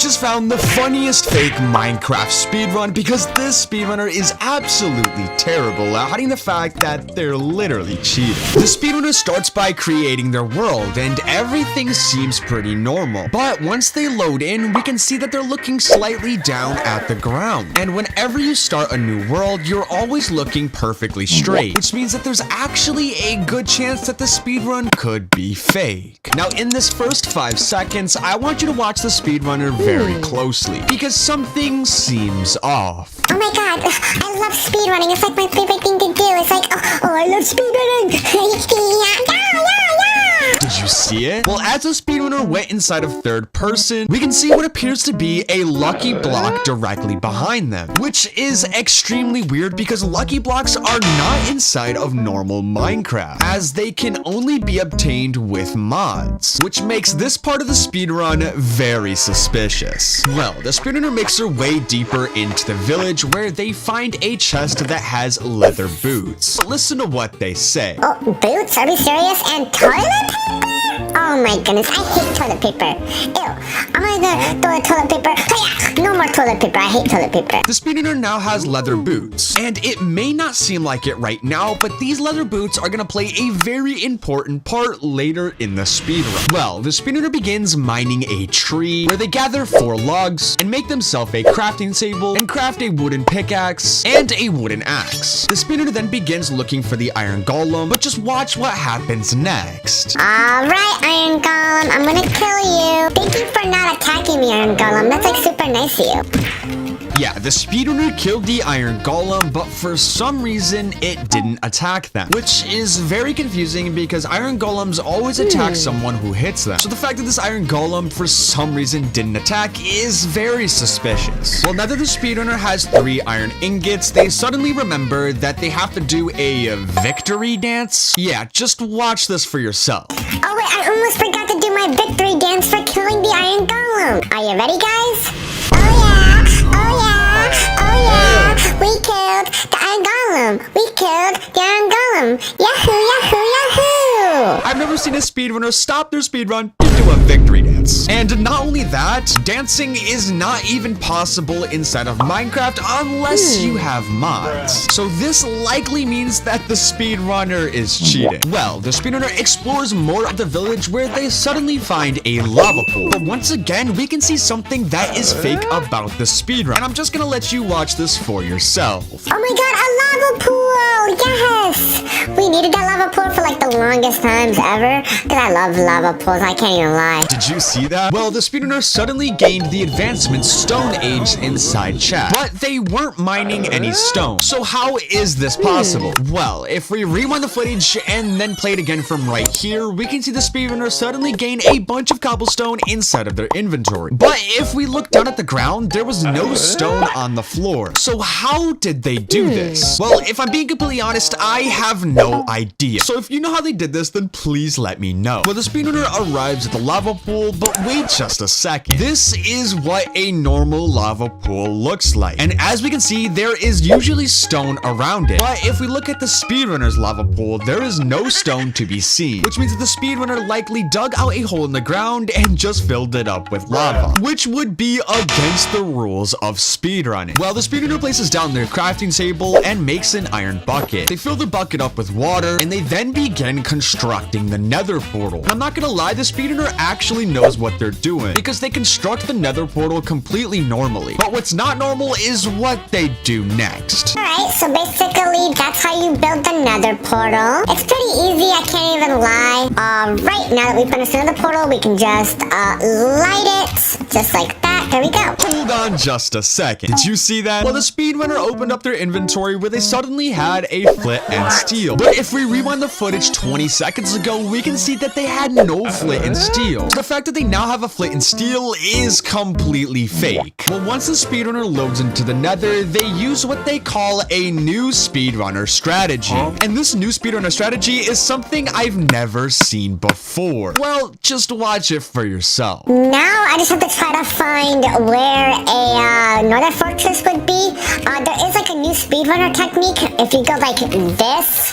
just found the funniest fake Minecraft speedrun because this speedrunner is absolutely terrible at hiding the fact that they're literally cheating. The speedrunner starts by creating their world and everything seems pretty normal. But once they load in, we can see that they're looking slightly down at the ground. And whenever you start a new world, you're always looking perfectly straight, which means that there's actually a good chance that the speedrun could be fake. Now in this first 5 seconds, I want you to watch the speedrunner very closely because something seems off. Oh my god, I love speedrunning. It's like my favorite thing to do. It's like, oh I love speedrunning. Did you see it? Well, as the speedrunner went inside of third person, we can see what appears to be a lucky block directly behind them, which is extremely weird because lucky blocks are not inside of normal Minecraft, as they can only be obtained with mods, which makes this part of the speedrun very suspicious. Well, the speedrunner makes their way deeper into the village where they find a chest that has leather boots. Listen to what they say. Oh, boots? Are we serious? And toilet paper? Oh my goodness, I hate toilet paper. Ew, I'm gonna throw a toilet paper. No more toilet paper, I hate toilet paper. The speedrunner now has leather boots, and it may not seem like it right now, but these leather boots are gonna play a very important part later in the speedrun. Well, the speedrunner begins mining a tree where they gather 4 logs and make themselves a crafting table and craft a wooden pickaxe and a wooden axe. The speedrunner then begins looking for the iron golem, but just watch what happens next. Alright, Iron Golem, I'm gonna kill you. Thank you for not attacking me, Iron Golem. That's like super nice of you. Yeah, the speedrunner killed the iron golem, but for some reason it didn't attack them, which is very confusing because iron golems always attack someone who hits them. So the fact that this iron golem for some reason didn't attack is very suspicious. Well, now that the speedrunner has 3 iron ingots, they suddenly remember that they have to do a victory dance. Yeah, just watch this for yourself. Oh wait, I almost forgot to do my victory dance for killing the iron golem. Are you ready, guys? We killed the iron golem. We killed the iron golem. Yahoo, yahoo, yahoo. I've never seen a speedrunner stop their speedrun to do a victory dance. And not only that, dancing is not even possible inside of Minecraft unless you have mods. So this likely means that the speedrunner is cheating. Well, the speedrunner explores more of the village where they suddenly find a lava pool. But once again, we can see something that is fake about the speedrun. And I'm just gonna let you watch this for yourself. Oh my god, a lava pool! Yes! We needed that lava pool for like the longest times ever. Because I love lava pools, I can't even lie. Did you see that? Well, the speedrunner suddenly gained the advancement Stone Age inside chat, but they weren't mining any stone. So how is this possible? Well, if we rewind the footage and then play it again from right here, we can see the speedrunner suddenly gain a bunch of cobblestone inside of their inventory. But if we look down at the ground, there was no stone on the floor. So how did they do this? Well, if I'm being completely honest, I have no idea. So if you know how they did this, then please let me know. Well, the speedrunner arrives at the lava pool, but wait just a second. This is what a normal lava pool looks like. And as we can see, there is usually stone around it. But if we look at the speedrunner's lava pool, there is no stone to be seen, which means that the speedrunner likely dug out a hole in the ground and just filled it up with lava, which would be against the rules of speedrunning. Well, the speedrunner places down their crafting table and makes an iron bucket. They fill the bucket up with water and they then begin constructing the nether portal. And I'm not gonna lie, the speedrunner actually knows what they're doing because they construct the nether portal completely normally. But what's not normal is what they do next. Alright, so basically that's how you build the nether portal. It's pretty easy, I can't even lie. Right, now that we finished the nether portal, we can just light it just like that. There we go. Hold on just a second. Did you see that? Well, the speedrunner opened up their inventory where they suddenly had a flint and steel. But if we rewind the footage 20 seconds ago, we can see that they had no flint and steel. So the fact that they now have a flint and steel is completely fake. Well, once the speedrunner loads into the nether, they use what they call a new speedrunner strategy. And this new speedrunner strategy is something I've never seen before. Well, just watch it for yourself. Now I just have to try to find where a northern fortress would be. There is like a new speedrunner technique, if you go like this,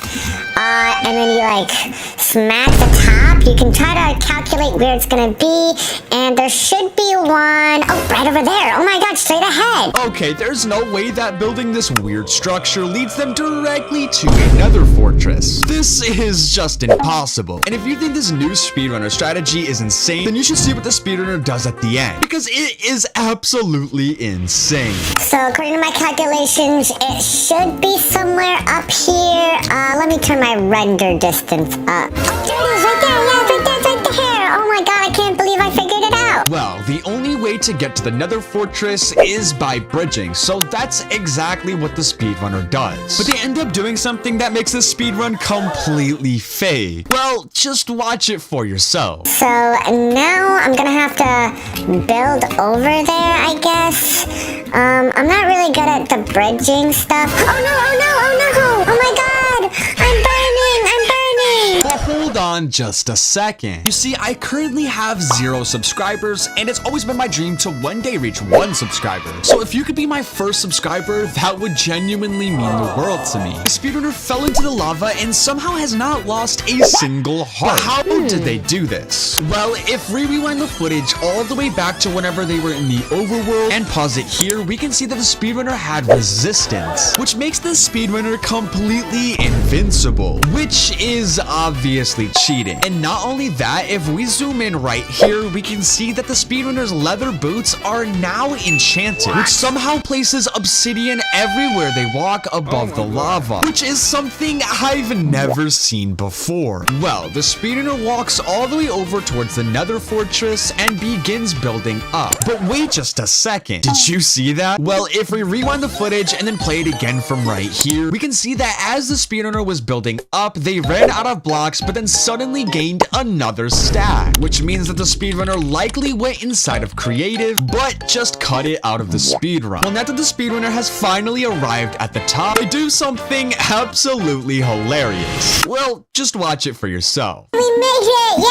and then you like smack the top, you can try to calculate where it's gonna be, and there should be one, oh, right over there. Oh my god, straight ahead. Okay, there's no way that building this weird structure leads them directly to another fortress. This is just impossible. And if you think this new speedrunner strategy is insane, then you should see what the speedrunner does at the end, because it is absolutely insane. So according to my calculations, it should be somewhere up here. Let me turn my render distance up. Oh, there it is, right there. Yeah, it's right there, it's right there. Oh my god, I can't believe I figured it out. Well, the only way to get to the nether fortress is by bridging, so that's exactly what the speedrunner does. But they end up doing something that makes this speedrun completely fake. Well, just watch it for yourself. So now I'm gonna have to build over there, I guess. I'm not really good at the bridging stuff. Oh no, oh no, oh no! Oh my god! I'm burning! I'm burning! Well, hold on just a second. You see, I currently have 0 subscribers, and it's always been my dream to one day reach 1 subscriber. So if you could be my first subscriber, that would genuinely mean the world to me. The speedrunner fell into the lava and somehow has not lost a single heart. But how did they do this? Well, if we rewind the footage all the way back to whenever they were in the overworld and pause it here, we can see that the speedrunner had resistance, which makes the speedrunner completely invincible, which is obviously cheating. And not only that, if we zoom in right here, we can see that the speedrunner's leather boots are now enchanted, which somehow places obsidian everywhere they walk above the lava, which is something I've never seen before. Well, the speedrunner walks all the way over towards the nether fortress and begins building up. But wait just a second, did you see that? Well, if we rewind the footage and then play it again from right here, we can see that as the speedrunner was building up, they ran out of blocks, but then suddenly gained another stack, which means that the speedrunner likely went inside of creative, but just cut it out of the speedrun. Well, now that the speedrunner has finally arrived at the top, they do something absolutely hilarious. Well, just watch it for yourself. We made it! Yay!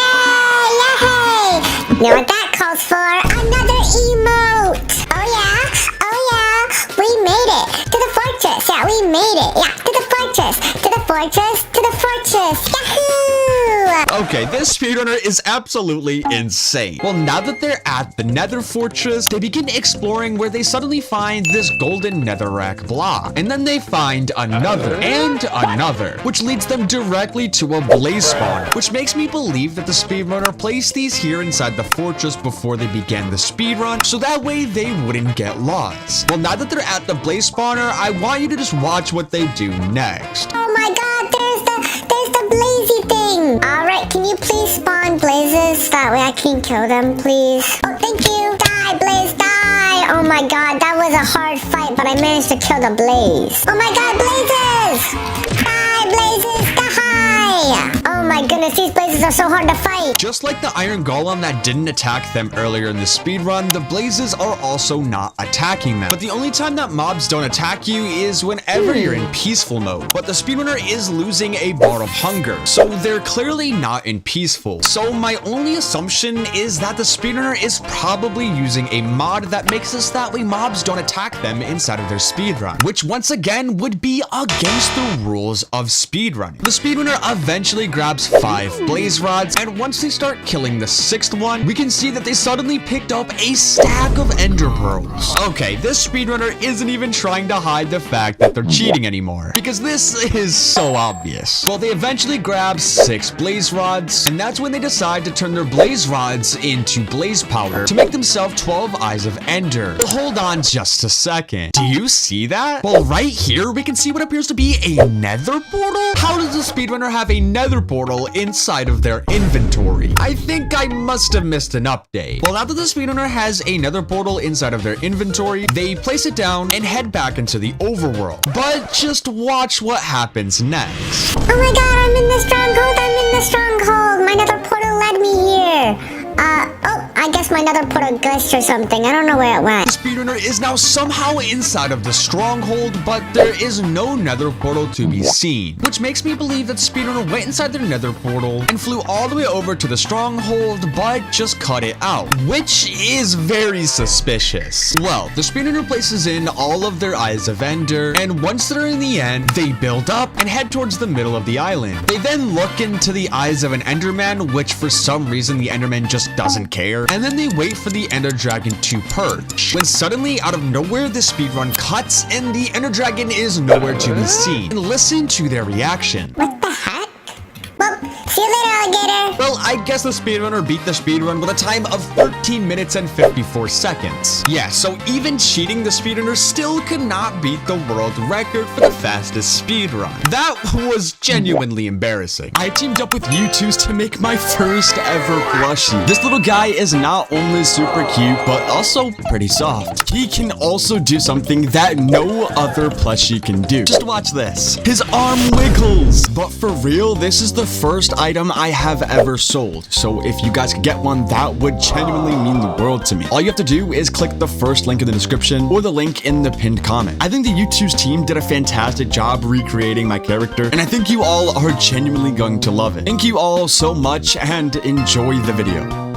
Yay! You know what that calls for? Another emote! Oh yeah? Oh yeah! We made it! To the fortress! Yeah, we made it! Yeah, to the fortress! To the fortress! To the fortress! Yahoo! Okay, this speedrunner is absolutely insane. Well, now that they're at the nether fortress, they begin exploring where they suddenly find this golden netherrack block. And then they find another and another, which leads them directly to a blaze spawner, which makes me believe that the speedrunner placed these here inside the fortress before they began the speedrun, so that way they wouldn't get lost. Well, now that they're at the blaze spawner, I want you to just watch what they do next. Oh my god, there's the blazy thing! Alright, can you please spawn blazes? That way I can kill them, please. Oh, thank you! Die, blaze, die! Oh my god, that was a hard fight, but I managed to kill the blaze. Oh my god, blazes! Die, blazes, die! Oh my goodness, these blazes are so hard to fight! Just like the iron golem that didn't attack them earlier in the speedrun, the blazes are also not attacking them. But the only time that mobs don't attack you is whenever you're in peaceful mode. But the speedrunner is losing a bar of hunger, so they're clearly not in peaceful. So my only assumption is that the speedrunner is probably using a mod that makes it so that way mobs don't attack them inside of their speedrun, which once again would be against the rules of speedrunning. The speedrunner eventually grabs 5 blaze rods, and once they start killing the 6th one, we can see that they suddenly picked up a stack of ender pearls. Okay, this speedrunner isn't even trying to hide the fact that they're cheating anymore, because this is so obvious. Well, they eventually grab 6 blaze rods, and that's when they decide to turn their blaze rods into blaze powder to make themselves 12 eyes of ender. But hold on just a second. Do you see that? Well, right here, we can see what appears to be a nether portal. How does the speedrunner have a nether portal inside of their inventory? I think I must have missed an update. Well, now that the speedrunner has a nether portal inside of their inventory, they place it down and head back into the overworld. But just watch what happens next. Oh my god, I'm in the stronghold, I'm in the stronghold! My nether portal led me here! Oh, I guess my nether portal glitched or something. I don't know where it went. The speedrunner is now somehow inside of the stronghold, but there is no nether portal to be seen, which makes me believe that the speedrunner went inside their nether portal and flew all the way over to the stronghold, but just cut it out, which is very suspicious. Well, the speedrunner places in all of their eyes of ender, and once they're in the end, they build up and head towards the middle of the island. They then look into the eyes of an enderman, which for some reason the enderman just doesn't care, and then they wait for the ender dragon to perch, when suddenly out of nowhere the speedrun cuts and the ender dragon is nowhere to be seen. And listen to their reaction. What the heck? Well, see you later, alligator. Well, I guess the speedrunner beat the speedrun with a time of 13 minutes and 54 seconds. Yeah, so even cheating, the speedrunner still could not beat the world record for the fastest speedrun. That was genuinely embarrassing. I teamed up with YouTubes to make my first ever plushie. This little guy is not only super cute, but also pretty soft. He can also do something that no other plushie can do. Just watch this. His arm wiggles. But for real, this is the first item I have ever sold. So if you guys could get one, that would genuinely mean the world to me. All you have to do is click the first link in the description or the link in the pinned comment. I think the YouTube's team did a fantastic job recreating my character, and I think you all are genuinely going to love it. Thank you all so much and enjoy the video.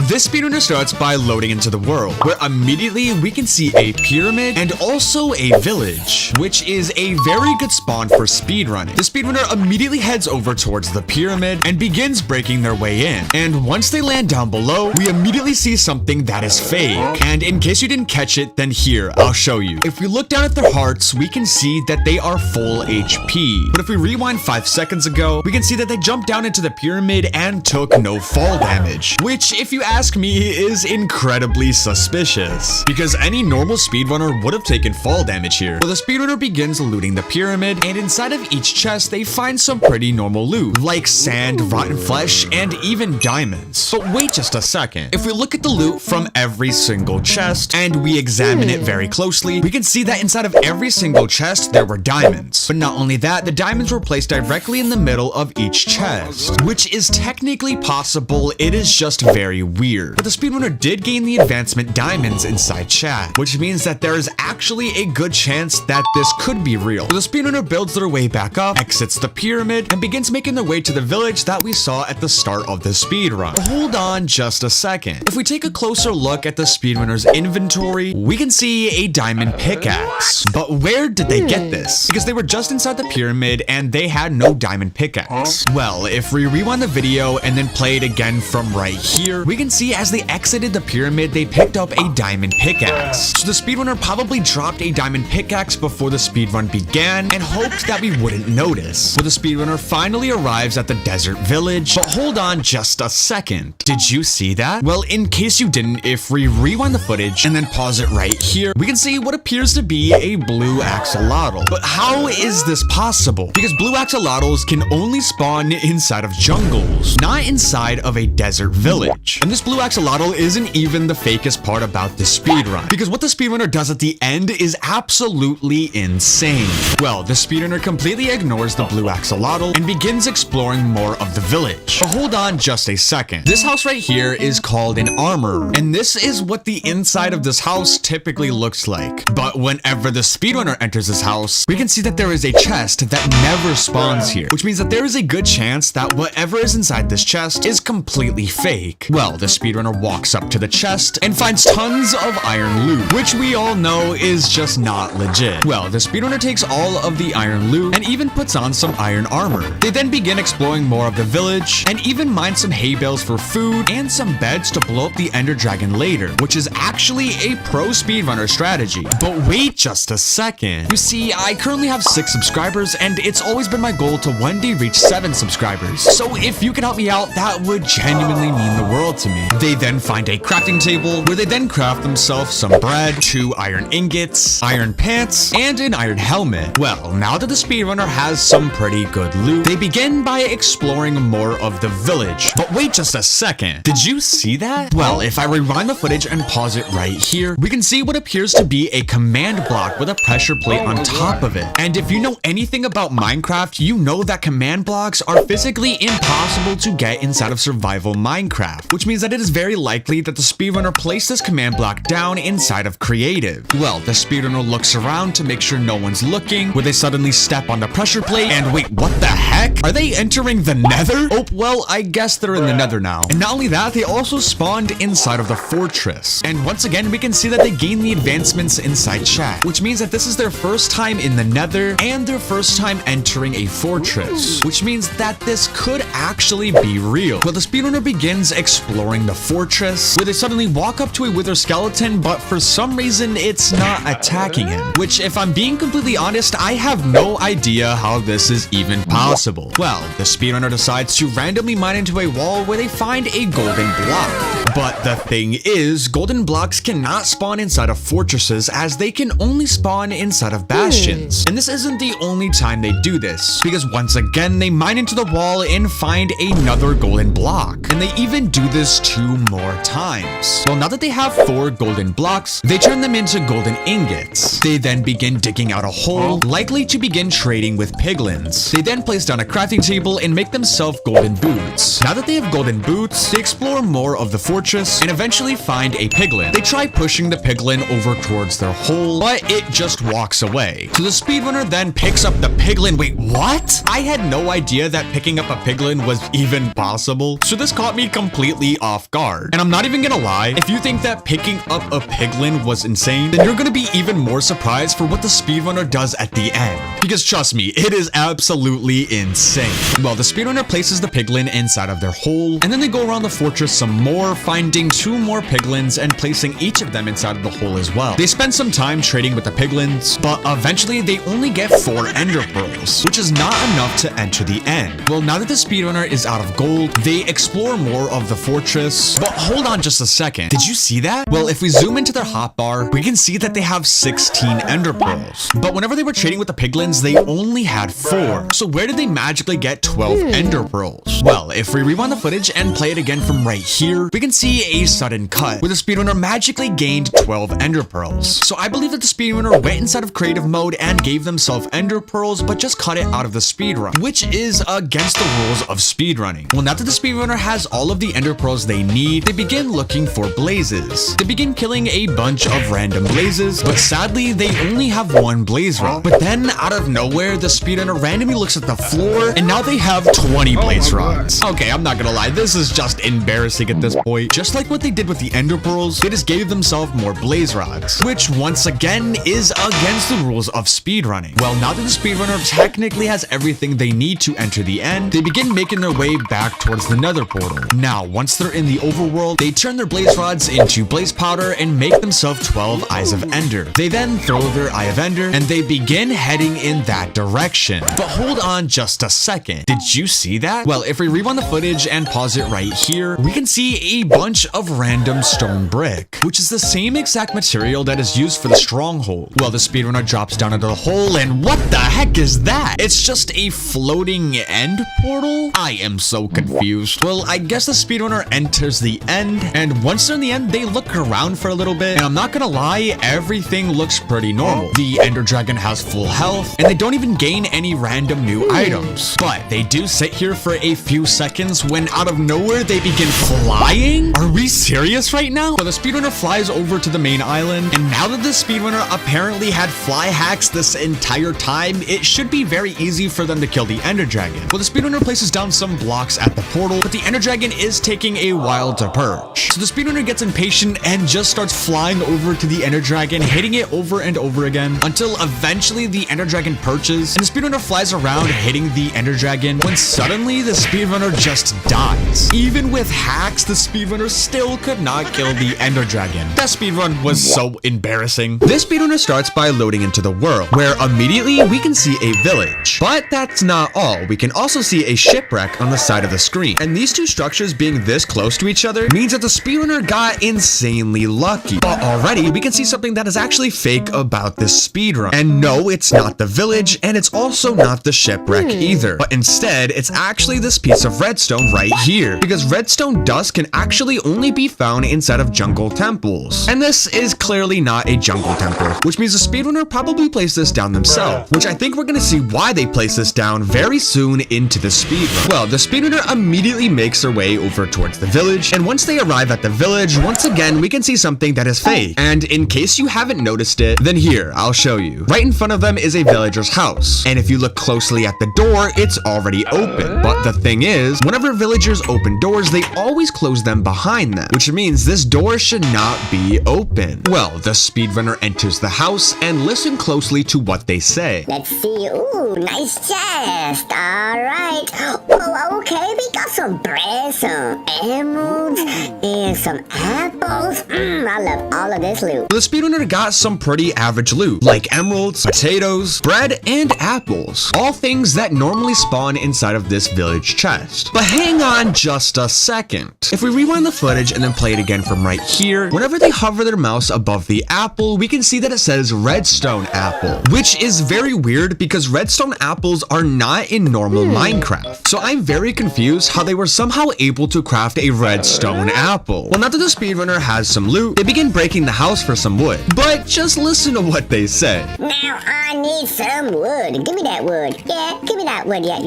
This speedrunner starts by loading into the world, where immediately we can see a pyramid and also a village, which is a very good spawn for speedrunning. The speedrunner immediately heads over towards the pyramid and begins breaking their way in. And once they land down below, we immediately see something that is fake. And in case you didn't catch it, then here, I'll show you. If we look down at their hearts, we can see that they are full HP. But if we rewind 5 seconds ago, we can see that they jumped down into the pyramid and took no fall damage, which, if you ask me, is incredibly suspicious, because any normal speedrunner would have taken fall damage here. Well, the speedrunner begins looting the pyramid, and inside of each chest they find some pretty normal loot, like sand, rotten flesh, and even diamonds. But wait just a second. If we look at the loot from every single chest, and we examine it very closely, we can see that inside of every single chest there were diamonds. But not only that, the diamonds were placed directly in the middle of each chest, which is technically possible, it is just very weird. But the speedrunner did gain the advancement diamonds inside chat, which means that there is actually a good chance that this could be real. So the speedrunner builds their way back up, exits the pyramid, and begins making their way to the village that we saw at the start of the speedrun. Hold on just a second. If we take a closer look at the speedrunner's inventory, we can see a diamond pickaxe. But where did they get this? Because they were just inside the pyramid and they had no diamond pickaxe. Well, if we rewind the video and then play it again from right here, we can see as they exited the pyramid, they picked up a diamond pickaxe. So the speedrunner probably dropped a diamond pickaxe before the speedrun began and hoped that we wouldn't notice. So the speedrunner finally arrives at the desert village. But hold on just a second. Did you see that? Well, in case you didn't, if we rewind the footage and then pause it right here, we can see what appears to be a blue axolotl. But how is this possible? Because blue axolotls can only spawn inside of jungles, not inside of a desert village. And this blue axolotl isn't even the fakest part about this speedrun, because what the speedrunner does at the end is absolutely insane. Well, the speedrunner completely ignores the blue axolotl and begins exploring more of the village. But hold on just a second. This house right here is called an armor, and this is what the inside of this house typically looks like. But whenever the speedrunner enters this house, we can see that there is a chest that never spawns here, which means that there is a good chance that whatever is inside this chest is completely fake. Well, the speedrunner walks up to the chest and finds tons of iron loot, which we all know is just not legit. Well, the speedrunner takes all of the iron loot and even puts on some iron armor. They then begin exploring more of the village and even mine some hay bales for food and some beds to blow up the ender dragon later, which is actually a pro speedrunner strategy. But wait just a second. You see, I currently have 6 subscribers and it's always been my goal to one day reach 7 subscribers. So if you could help me out, that would genuinely mean the world to me. They then find a crafting table where they then craft themselves some bread, 2 iron ingots, iron pants, and an iron helmet. Well, now that the speedrunner has some pretty good loot, they begin by exploring more of the village. But wait just a second. Did you see that? Well, if I rewind the footage and pause it right here, we can see what appears to be a command block with a pressure plate on top of it. And if you know anything about Minecraft, you know that command blocks are physically impossible to get inside of survival Minecraft, which means that that it is very likely that the speedrunner placed this command block down inside of creative. Well, the speedrunner looks around to make sure no one's looking, where they suddenly step on the pressure plate, and wait, what the heck? Are they entering the nether? Oh, well, I guess they're in the nether now. And not only that, they also spawned inside of the fortress. And once again, we can see that they gain the advancements inside chat, which means that this is their first time in the nether and their first time entering a fortress, which means that this could actually be real. Well, the speedrunner begins exploring the fortress, where they suddenly walk up to a wither skeleton, but for some reason, it's not attacking him, which, if I'm being completely honest, I have no idea how this is even possible. Well, the speedrunner decides to randomly mine into a wall where they find a golden block. But the thing is, golden blocks cannot spawn inside of fortresses, as they can only spawn inside of bastions. And this isn't the only time they do this, because once again, they mine into the wall and find another golden block. And they even do this 2 more times. Well, now that they have 4 golden blocks, they turn them into golden ingots. They then begin digging out a hole, likely to begin trading with piglins. They then place down a crafting table and make themselves golden boots. Now that they have golden boots, they explore more of the fortress and eventually find a piglin. They try pushing the piglin over towards their hole, but it just walks away. So the speedrunner then picks up the piglin. Wait, what? I had no idea that picking up a piglin was even possible. So this caught me completely off guard. And I'm not even gonna lie, if you think that picking up a piglin was insane, then you're gonna be even more surprised for what the speedrunner does at the end. Because trust me, it is absolutely insane. Well, the speedrunner places the piglin inside of their hole, and then they go around the fortress some more, finding 2 more piglins and placing each of them inside of the hole as well. They spend some time trading with the piglins, but eventually they only get 4 ender pearls, which is not enough to enter the end. Well, now that the speedrunner is out of gold, they explore more of the fortress. But hold on just a second. Did you see that? Well, if we zoom into their hotbar, we can see that they have 16 ender pearls. But whenever they were trading with the piglins, they only had 4. So where did they magically get 12 ender pearls? Well, if we rewind the footage and play it again from right here, we can see a sudden cut where the speedrunner magically gained 12 ender pearls. So I believe that the speedrunner went inside of creative mode and gave themselves ender pearls, but just cut it out of the speedrun, which is against the rules of speedrunning. Well, now that the speedrunner has all of the ender pearls they need, they begin looking for blazes. They begin killing a bunch of random blazes, but sadly, they only have 1 blaze rod. But then, out of nowhere, the speedrunner randomly looks at the floor, and now they have 20 blaze rods. Okay, I'm not gonna lie, this is just embarrassing at this point. Just like what they did with the ender pearls, they just gave themselves more blaze rods, which once again is against the rules of speedrunning. Well, now that the speedrunner technically has everything they need to enter the end, they begin making their way back towards the nether portal. Now, once they're in the overworld, they turn their blaze rods into blaze powder and make themselves 12 eyes of ender. They then throw their eye of ender, and they begin heading in that direction. But hold on just a second. Did you see that? Well, if we rewind the footage and pause it right here, we can see a bunch of random stone brick, which is the same exact material that is used for the stronghold. Well, the speedrunner drops down into the hole, and what the heck is that? It's just a floating end portal? I am so confused. Well, I guess the speedrunner enters the end, and once they're in the end, they look around for a little bit, and I'm not gonna lie, everything looks pretty normal. The ender dragon has full health, and they don't even gain any random new items. But they do sit here for a few seconds when out of nowhere they begin flying? Are we serious right now? So the speedrunner flies over to the main island, and now that the speedrunner apparently had fly hacks this entire time, it should be very easy for them to kill the ender dragon. Well, the speedrunner places down some blocks at the portal, but the ender dragon is taking a while to perch. So the speedrunner gets impatient and just starts flying over to the ender dragon, hitting it over and over again until eventually the ender dragon perches, and the speedrunner flies around hitting the ender dragon when suddenly the speedrunner just dies. Even with hacks, the speedrunner still could not kill the ender dragon. That speedrun was so embarrassing. This speedrunner starts by loading into the world, where immediately we can see a village. But that's not all. We can also see a shipwreck on the side of the screen. And these two structures being this close to each other means that the speedrunner got insanely lucky. But already we can see something that is actually fake about this speedrun. And no, it's not the village, and it's also not the shipwreck either. But instead, it's actually this piece of redstone right here. Because redstone dust can actually only be found inside of jungle temples. And this is clearly not a jungle temple, which means the speedrunner probably placed this down themselves, which I think we're gonna see why they placed this down very soon into the speedrun. Well, the speedrunner immediately makes their way over towards the village, and once they arrive at the village, once again, we can see something that is fake. And in case you haven't noticed it, then here, I'll show you. Right in front of them is a villager's house, and if you look closely at the door, it's already open. But the thing is, whenever villagers open doors, they always close them behind them, which means this door should not be open. Well, the speedrunner enters the house and listen closely to what they say. Let's see. Ooh, nice chest. All right. Oh, okay. We got some bread, some emeralds, and some apples. I love all of this loot. The speedrunner got some pretty average loot, like emeralds, potatoes, bread, and apples. All things that normally spawn inside of this village chest. But hang on just a second. If we rewind the footage and then play it again from right here, whenever they hover their mouse above the apple, we can see that it says redstone apple, which is very weird because redstone apples are not in normal Minecraft. So I'm very confused how they were somehow able to craft a redstone apple. Well, now that the speedrunner has some loot, they begin breaking the house for some wood. But just listen to what they say. Now I need some wood. Give me that wood. Yeah, give me that wood. Yeah.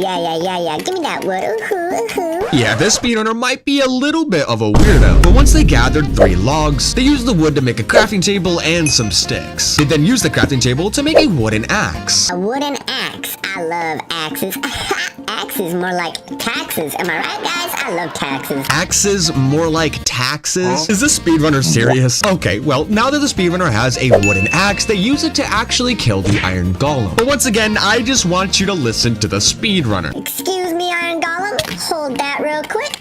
Give me that wood. Ooh-hoo. Yeah, this speedrunner might be a little bit of a weirdo, but once they gathered 3 logs, they used the wood to make a crafting table and some sticks. They then used the crafting table to make a wooden axe. A wooden axe. I love axes. Axes more like taxes. Am I right, guys? I love taxes. Axes more like taxes? Is this speedrunner serious? Okay, well, now that the speedrunner has a wooden axe, they use it to actually kill the iron golem. But once again, I just want you to listen to the speedrunner. Excuse me, iron golem. Hold that real quick.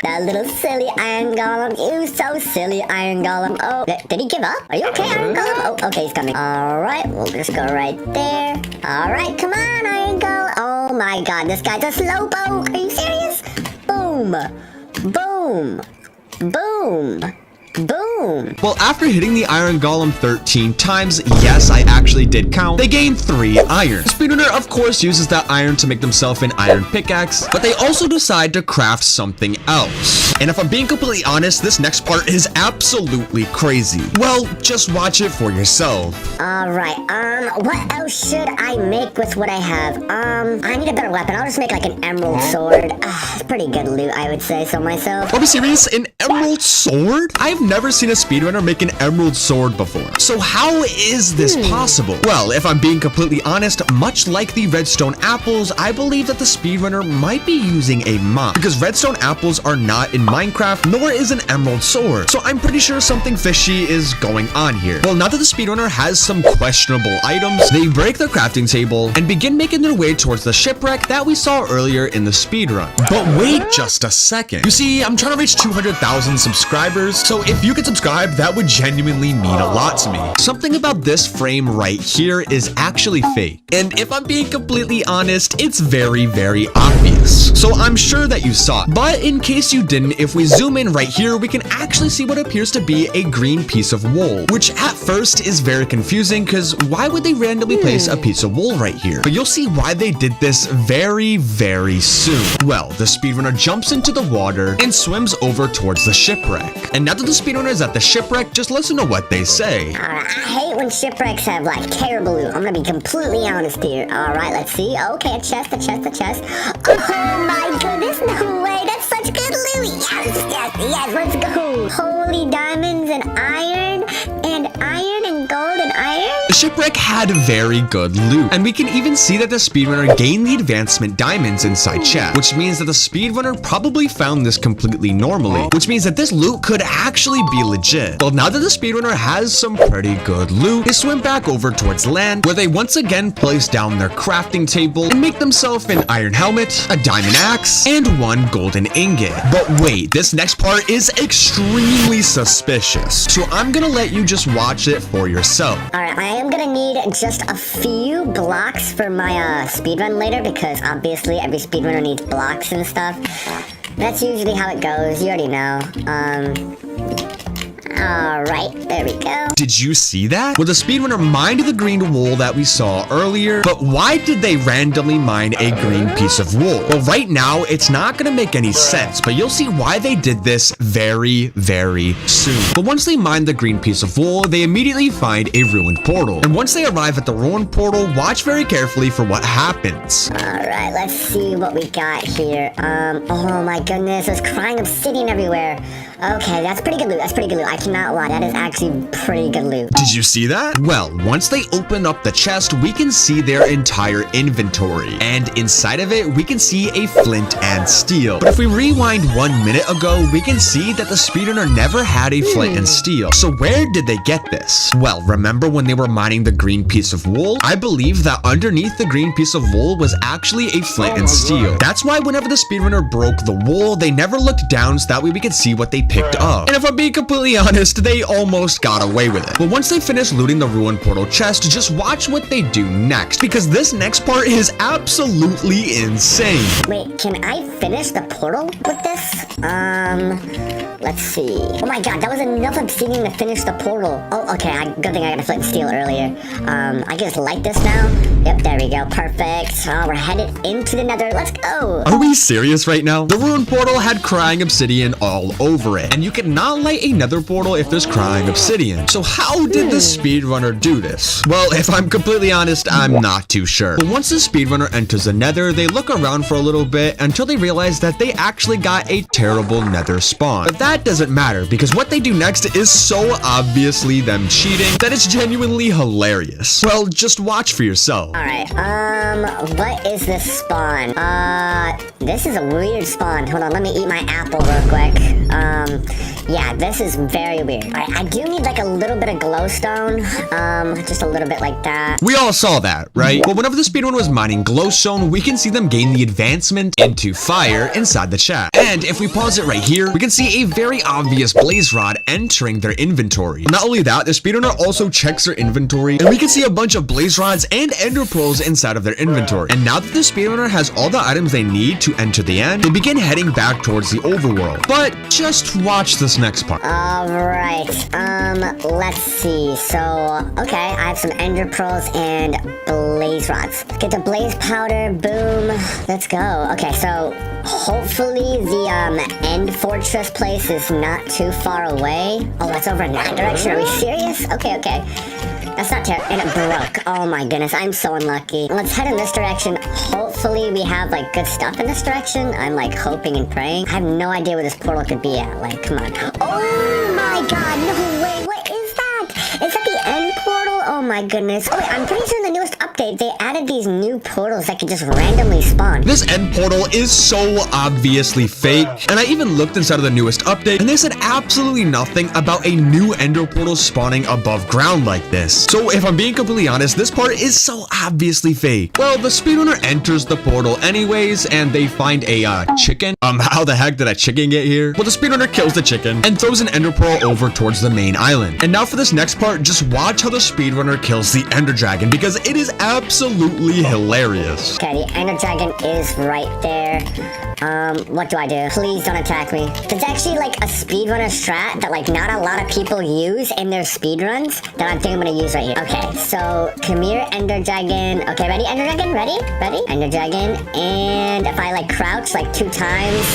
That little silly iron golem. You so silly, iron golem. Oh, did he give up? Are you okay, iron golem? Oh, okay, he's coming. All right, we'll just go right there. All right, come on, iron golem. Oh my god, this guy's a slowpoke. Are you serious? Boom. Boom. Boom. Boom. Well, after hitting the iron golem 13 times, yes, I actually did count, they gained 3 iron. The speedrunner, of course, uses that iron to make themselves an iron pickaxe, but they also decide to craft something else. And if I'm being completely honest, this next part is absolutely crazy. Well, just watch it for yourself. All right, what else should I make with what I have? I need a better weapon. I'll just make like an emerald sword. It's pretty good loot, I would say so myself. Are we serious? An emerald sword? I've never seen a speedrunner make an emerald sword before. So how is this possible? Well, if I'm being completely honest, much like the redstone apples, I believe that the speedrunner might be using a mod, because redstone apples are not in Minecraft, nor is an emerald sword. So I'm pretty sure something fishy is going on here. Well, now that the speedrunner has some questionable items, they break the crafting table and begin making their way towards the shipwreck that we saw earlier in the speedrun. But wait just a second. You see, I'm trying to reach 200,000 subscribers, so if you could subscribe, that would genuinely mean a lot to me. Something about this frame right here is actually fake. And if I'm being completely honest, it's very, very obvious. So I'm sure that you saw it. But in case you didn't, if we zoom in right here, we can actually see what appears to be a green piece of wool, which at first is very confusing because why would they randomly place a piece of wool right here? But you'll see why they did this very, very soon. Well, the speedrunner jumps into the water and swims over towards the shipwreck. And now that the speedrunner is at the shipwreck, just listen to what they say. I hate when shipwrecks have like terrible loot. I'm gonna be completely honest here. All right, let's see. Okay, a chest. Oh my goodness, no way. That's such good loot. Yes, let's go. Holy diamonds and iron and gold and iron. The shipwreck had very good loot, and we can even see that the speedrunner gained the advancement diamonds inside chat, which means that the speedrunner probably found this completely normally, which means that this loot could actually be legit. Well, now that the speedrunner has some pretty good loot, they swim back over towards land, where they once again place down their crafting table and make themselves an iron helmet, a diamond axe, and 1 golden ingot. But wait, this next part is extremely suspicious, so I'm gonna let you just watch it for yourself. Alright, I am gonna need just a few blocks for my speedrun later, because obviously every speedrunner needs blocks and stuff. That's usually how it goes, you already know. Alright, there we go. Did you see that? Well, the speedrunner mined the green wool that we saw earlier, but why did they randomly mine a green piece of wool? Well, right now, it's not gonna make any sense, but you'll see why they did this very, very soon. But once they mine the green piece of wool, they immediately find a ruined portal. And once they arrive at the ruined portal, watch very carefully for what happens. Alright, let's see what we got here. Oh my goodness, there's crying obsidian everywhere. Okay, that's pretty good loot. That's pretty good loot. I cannot lie. That is actually pretty good loot. Did you see that? Well, once they open up the chest, we can see their entire inventory. And inside of it, we can see a flint and steel. But if we rewind 1 minute ago, we can see that the speedrunner never had a flint and steel. So where did they get this? Well, remember when they were mining the green piece of wool? I believe that underneath the green piece of wool was actually a flint and steel. That's why whenever the speedrunner broke the wool, they never looked down so that way we could see what they picked up. And if I'm being completely honest, they almost got away with it. But once they finish looting the ruined portal chest, just watch what they do next, because this next part is absolutely insane. Wait, can I finish the portal with this? Let's see. Oh my god, that was enough obsidian to finish the portal. Oh, okay, good thing I got a flint and steel earlier. I can just light this now. Yep, there we go, perfect. We're headed into the nether, let's go. Are we serious right now? The ruined portal had crying obsidian all over it, and you cannot light a nether portal if there's crying obsidian. So how did the speedrunner do this? Well, if I'm completely honest, I'm not too sure. But once the speedrunner enters the nether, they look around for a little bit until they realize that they actually got a terrible nether spawn. But that doesn't matter, because what they do next is so obviously them cheating that it's genuinely hilarious. Well, just watch for yourself. Alright, what is this spawn? This is a weird spawn. Hold on, let me eat my apple real quick. Yeah, this is very weird. Alright, I do need like a little bit of glowstone. Just a little bit like that. We all saw that, right? Well, whenever the speedrunner was mining glowstone, we can see them gain the advancement into fire inside the chat. And if we pause it right here, we can see a very obvious blaze rod entering their inventory. Not only that, the speedrunner also checks their inventory, and we can see a bunch of blaze rods and ender pearls inside of their inventory. And now that the speedrunner has all the items they need to enter the end, they begin heading back towards the overworld. But just watch this next part. Alright, let's see. So, okay, I have some ender pearls and blaze rods. Get the blaze powder, boom. Let's go. Okay, so hopefully the end fortress place is not too far away. Oh, that's over in that direction. Are we serious? Okay. That's not terrible. And it broke. Oh my goodness, I'm so unlucky. Let's head in this direction. Hopefully we have like good stuff in this direction. I'm like hoping and praying. I have no idea where this portal could be at. Like, come on. Oh my god, no way. What is that? Is that the end portal? Oh my goodness. Oh wait, I'm pretty sure in the newest update they added these new portals that could just randomly spawn. This end portal is so obviously fake, and I even looked inside of the newest update, and they said absolutely nothing about a new ender portal spawning above ground like this. So if I'm being completely honest, this part is so obviously fake. Well, the speedrunner enters the portal anyways, and they find a chicken. How the heck did a chicken get here? Well, the speedrunner kills the chicken and throws an ender pearl over towards the main island. And now for this next part, just watch how the speedrunner kills the ender dragon, because it is absolutely hilarious. Okay, the ender dragon is right there. What do I do? Please don't attack me. There's actually like a speedrunner strat that like not a lot of people use in their speedruns that I think I'm gonna use right here. Okay, so come here, ender dragon. Okay, ready, ender dragon? Ready? Ender dragon. And if I like crouch like 2 times,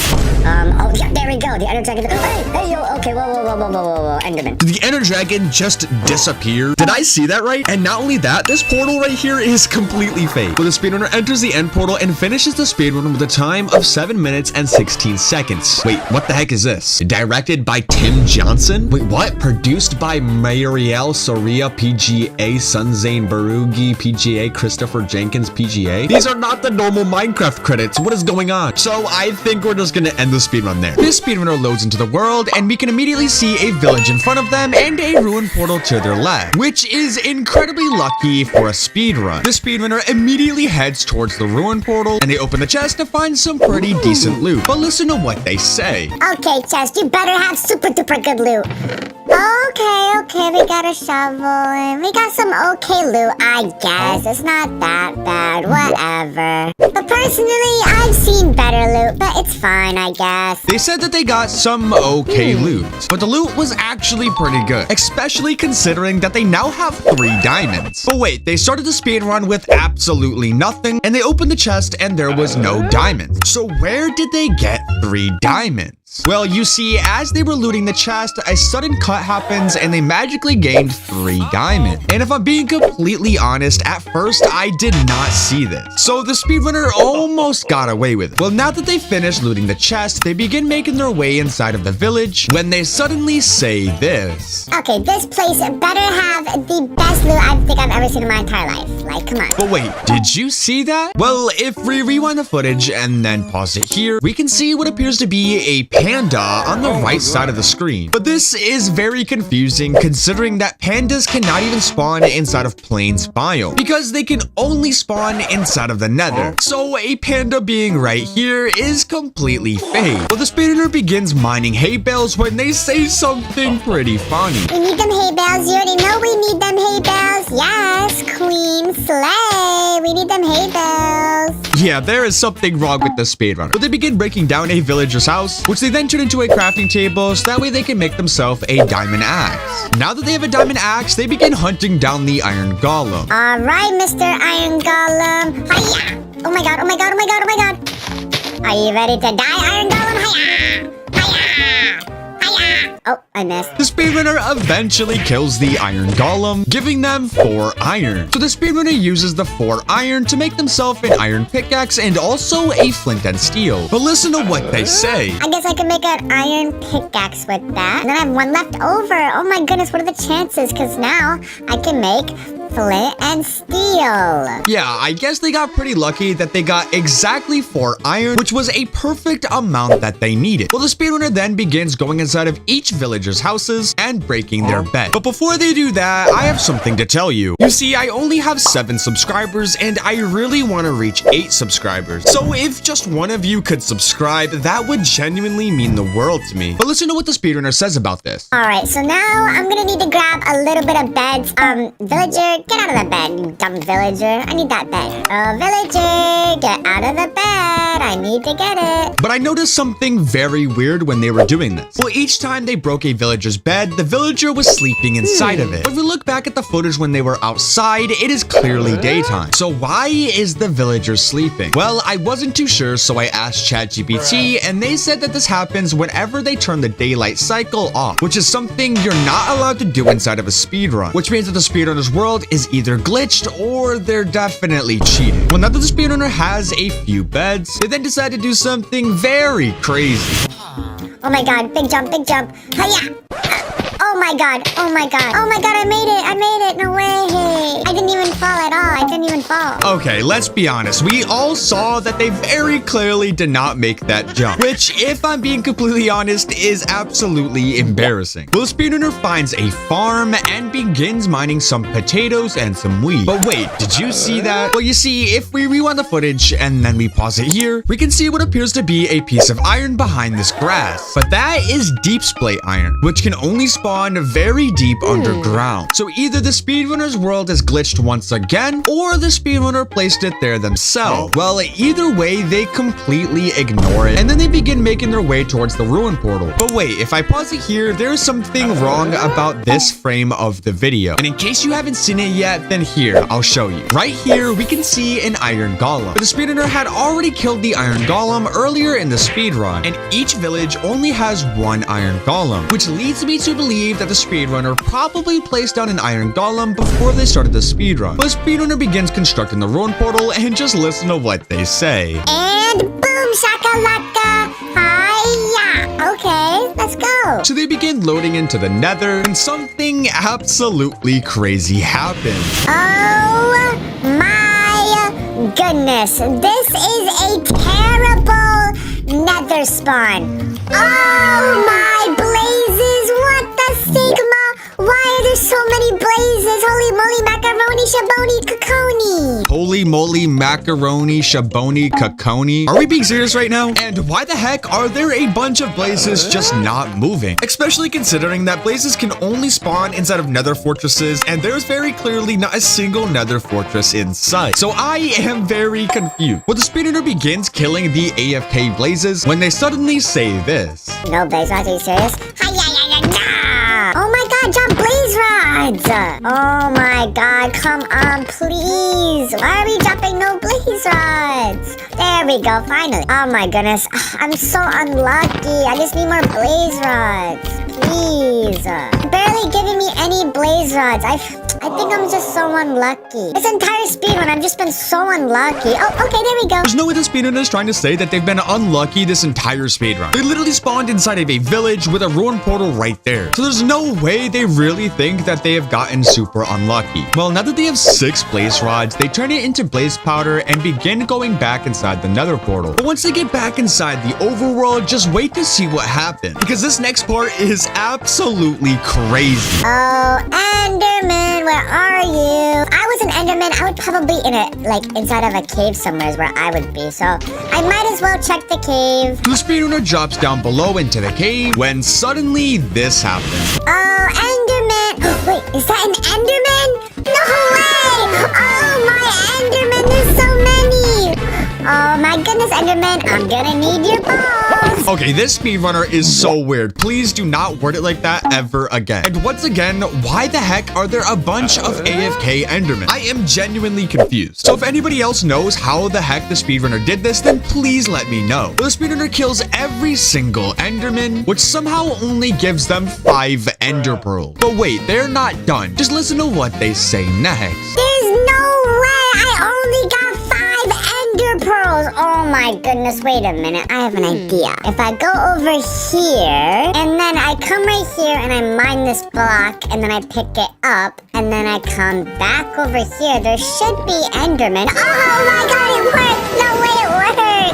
oh yeah, there we go. The ender dragon. Hey, yo, okay, whoa, enderman. The ender dragon just disappeared. Did I see that right? And not only that, this portal right here is completely fake. But the speedrunner enters the end portal and finishes the speedrun with a time of 7 minutes and 16 seconds. Wait, what the heck is this? Directed by Tim Johnson? Wait, what? Produced by Marielle Soria, PGA, Sunzane Barugi, PGA, Christopher Jenkins, PGA? These are not the normal Minecraft credits. What is going on? So I think we're just gonna end the speedrun there. This speedrunner loads into the world, and we can immediately see a village in front of them and a ruined portal to their left, which is incredibly lucky for a speedrun. The speedrunner immediately heads towards the ruined portal, and they open the chest to find some pretty decent loot. But listen to what they say. Okay, chest, you better have super duper good loot. Okay, we got a shovel and we got some okay loot, I guess. It's not that bad, whatever. But personally, I've seen better loot, but it's fine, I guess. They said that they got some okay loot, but the loot was actually pretty good, especially considering that they now have 3 diamonds. But wait, they started the speedrun with absolutely nothing, and they opened the chest and there was no diamonds. So where did they get 3 diamonds? Well, you see, as they were looting the chest, a sudden cut happens and they magically gained 3 diamonds. And if I'm being completely honest, at first I did not see this. So the speedrunner almost got away with it. Well, now that they finished looting the chest, they begin making their way inside of the village when they suddenly say this. Okay, this place better have the best loot I think I've ever seen in my entire life. Like, come on. But wait, did you see that? Well, if we rewind the footage and then pause it here, we can see what appears to be a panda on the right side of the screen. But this is very confusing considering that pandas cannot even spawn inside of Plains biome because they can only spawn inside of the nether. So a panda being right here is completely fake. Well, the speedrunner begins mining hay bales when they say something pretty funny. We need them hay bales. You already know we need them hay bales. Yes, Queen Slay. We need them hay bales. Yeah, there is something wrong with the speedrunner. But they begin breaking down a villager's house, which they then turn into a crafting table so that way they can make themselves a diamond axe. Now that they have a diamond axe, they begin hunting down the iron golem. All right, Mr. Iron Golem. Hiya! Oh my god, oh my god, oh my god, oh my god. Are you ready to die, Iron Golem? Hiya! Hiya! Hiya! Oh, I missed. The speedrunner eventually kills the iron golem, giving them 4 iron. So the speedrunner uses the 4 iron to make themselves an iron pickaxe and also a flint and steel. But listen to what they say. I guess I can make an iron pickaxe with that. And then I have 1 left over. Oh my goodness, what are the chances? Because now I can make flint and steel. Yeah, I guess they got pretty lucky that they got exactly 4 iron, which was a perfect amount that they needed. Well, the speedrunner then begins going inside of each villager's houses and breaking their bed. But before they do that, I have something to tell you. You see, I only have 7 subscribers and I really want to reach 8 subscribers. So if just one of you could subscribe, that would genuinely mean the world to me. But listen to what the speedrunner says about this. All right, so now I'm gonna need to grab a little bit of beds. Villager, get out of the bed, you dumb villager. I need that bed. Oh, villager, get out of the bed. I need to get it. But I noticed something very weird when they were doing this. Well, each time they broke a villager's bed, the villager was sleeping inside of it. But if we look back at the footage when they were outside, it is clearly daytime. So why is the villager sleeping? Well, I wasn't too sure, so I asked ChatGPT, and they said that this happens whenever they turn the daylight cycle off, which is something you're not allowed to do inside of a speedrun, which means that the speedrunner's world is either glitched or they're definitely cheating. Well, now that the speedrunner has a few beds, they then decide to do something very crazy. Oh my god, big jump, big jump. Hiya! Oh my god, oh my god. Oh my god, I made it, no way. I didn't even fall at all, I didn't even fall. Okay, let's be honest. We all saw that they very clearly did not make that jump, which, if I'm being completely honest, is absolutely embarrassing. Well, the speedrunner finds a farm and begins mining some potatoes and some wheat. But wait, did you see that? Well, you see, if we rewind the footage and then we pause it here, we can see what appears to be a piece of iron behind this grass. But that is deep splate iron, which can only spawn very deep underground. So either the speedrunner's world is glitched once again, or the speedrunner placed it there themselves. Well, either way, they completely ignore it, and then they begin making their way towards the ruin portal. But wait, if I pause it here, there's something wrong about this frame of the video. And in case you haven't seen it yet, then here, I'll show you. Right here, we can see an iron golem. But the speedrunner had already killed the iron golem earlier in the speedrun, and each village only has 1 iron golem, which leads me to believe that the speedrunner probably placed down an iron golem before they started the speedrun. But the speedrunner begins constructing the ruin portal, and just listen to what they say. And boom, shakalaka. Hiya. Okay, let's go. So they begin loading into the nether, and something absolutely crazy happens. Oh my goodness. This is a terrible nether spawn. Oh my blazes. What the sigma? Why are there so many blazes? Holy moly, macaroni, shaboni, caconi. holy moly, macaroni, shaboni, caconi. Are we being serious right now? And why the heck are there a bunch of blazes just not moving? Especially considering that blazes can only spawn inside of nether fortresses, and there's very clearly not a single nether fortress in sight. So I am very confused. Well, the speedrunner begins killing the AFK blazes when they suddenly say this. No blaze rods, are you serious? Oh my god, drop blaze rods! Oh my god, come on, please! Why are we dropping no blaze rods? There we go, finally. Oh my goodness, I'm so unlucky. I just need more blaze rods. Please. Barely giving me any blaze rods. I think I'm just so unlucky. This entire speedrun, I've just been so unlucky. Oh, okay, there we go. There's no way the speedrunner is trying to say that they've been unlucky this entire speedrun. They literally spawned inside of a village with a ruined portal right there. So there's no way they really think that they have gotten super unlucky. Well, now that they have 6 blaze rods, they turn it into blaze powder and begin going back inside the nether portal. But once they get back inside the overworld, just wait to see what happens, because this next part is absolutely crazy. Oh, Enderman, where are you? If I was an Enderman, I would probably be inside of a cave somewhere is where I would be. So I might as well check the cave. The speedrunner drops down below into the cave when suddenly this happens. Oh, Enderman. Wait, is that an Enderman? No way! Oh, my Enderman, there's so many! Oh my goodness, Enderman, I'm gonna need your balls! Okay, this speedrunner is so weird. Please do not word it like that ever again. And once again, why the heck are there a bunch of AFK Endermen? I am genuinely confused. So if anybody else knows how the heck the speedrunner did this, then please let me know. The speedrunner kills every single Enderman, which somehow only gives them 5 Ender Pearls. But wait, they're not done. Just listen to what they say next. There's no way! I only got 5 Ender Pearls! Oh my goodness, wait a minute. I have an idea. If I go over here, and then I come right here and I mine this block, and then I pick it up, and then I come back over here, there should be Enderman. Oh my god, it worked! No way it worked!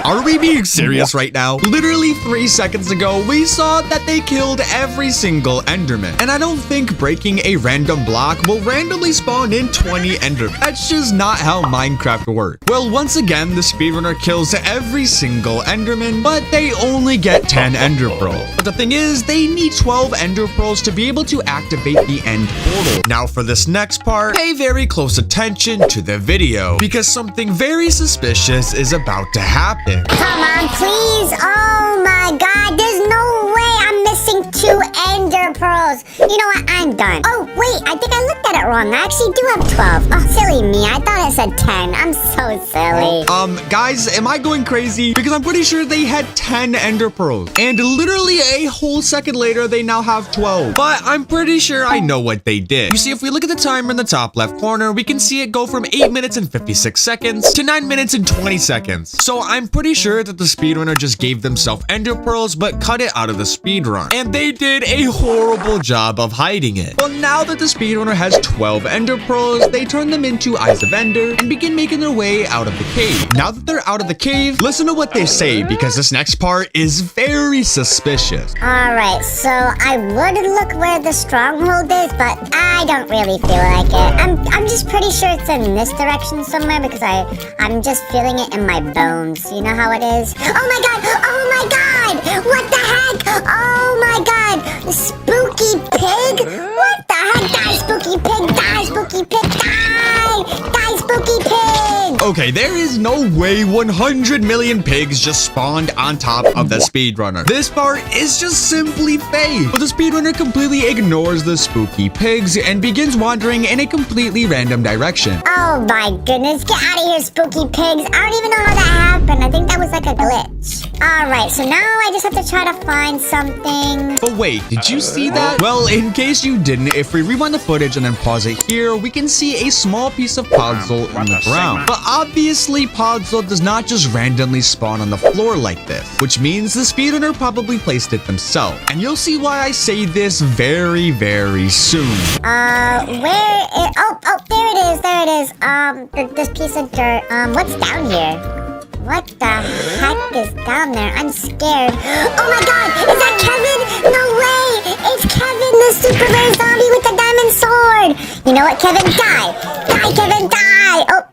Are we being serious right now? Literally 3 seconds ago, we saw that they killed every single Enderman. And I don't think breaking a random block will randomly spawn in 20 Endermen. That's just not how Minecraft works. Well, once again, the speedrunner kills every single Enderman, but they only get 10 Ender Pearls. But the thing is, they need 12 Ender Pearls to be able to activate the end portal. Now for this next part, pay very close attention to the video, because something very suspicious is about to happen. Come on, please! Oh my god, there's no way I'm missing 2 Ender Pearls! You know what? I'm done. Oh, wait, I think I looked at it wrong. I actually do have 12. Oh, silly me. I thought it said 10. I'm so silly. Guys, am I going crazy? Because I'm pretty sure they had 10 Ender Pearls. And literally a whole second later, they now have 12. But I'm pretty sure I know what they did. You see, if we look at the timer in the top left corner, we can see it go from 8 minutes and 56 seconds to 9 minutes and 20 seconds. So I'm pretty sure that the speedrunner just gave themselves Ender Pearls, but cut it out of the speedrun. And they did a horrible job of hiding it. Well, now that the speedrunner has 12 Ender Pearls, they turn them into Eyes of Ender and begin making their way out of the cave. Now that they're out of the cave, listen to what they say, because this next part is very suspicious. Alright, so I would look where the stronghold is, but I don't really feel like it. I'm just pretty sure it's in this direction somewhere, because I'm just feeling it in my bones. You know how it is? Oh my god! Oh my god! What the heck? Oh my god! Spooky pig? What the heck? Die, spooky pig! Die, spooky pig! Die! Die, spooky pig! Okay, there is no way 100 million pigs just spawned on top of the speedrunner. This part is just simply fake. But the speedrunner completely ignores the spooky pigs and begins wandering in a completely random direction. Oh my goodness, get out of here, spooky pigs. I don't even know how that happened. I think that was like a glitch. Alright, so now I just have to try to find something. But wait, did you see that? Well, in case you didn't, if we rewind the footage and then pause it here, we can see a small piece of puzzle on the ground. But obviously, puzzle does not just randomly spawn on the floor like this, which means the speedrunner probably placed it themselves. And you'll see why I say this very, very soon. Oh, there it is, there it is. This piece of dirt. What's down here? What the heck is down there? I'm scared. Oh my god, is that Kevin? No way! It's Kevin, the super rare zombie with the diamond sword! You know what, Kevin? Die! Die, Kevin, die! Oh,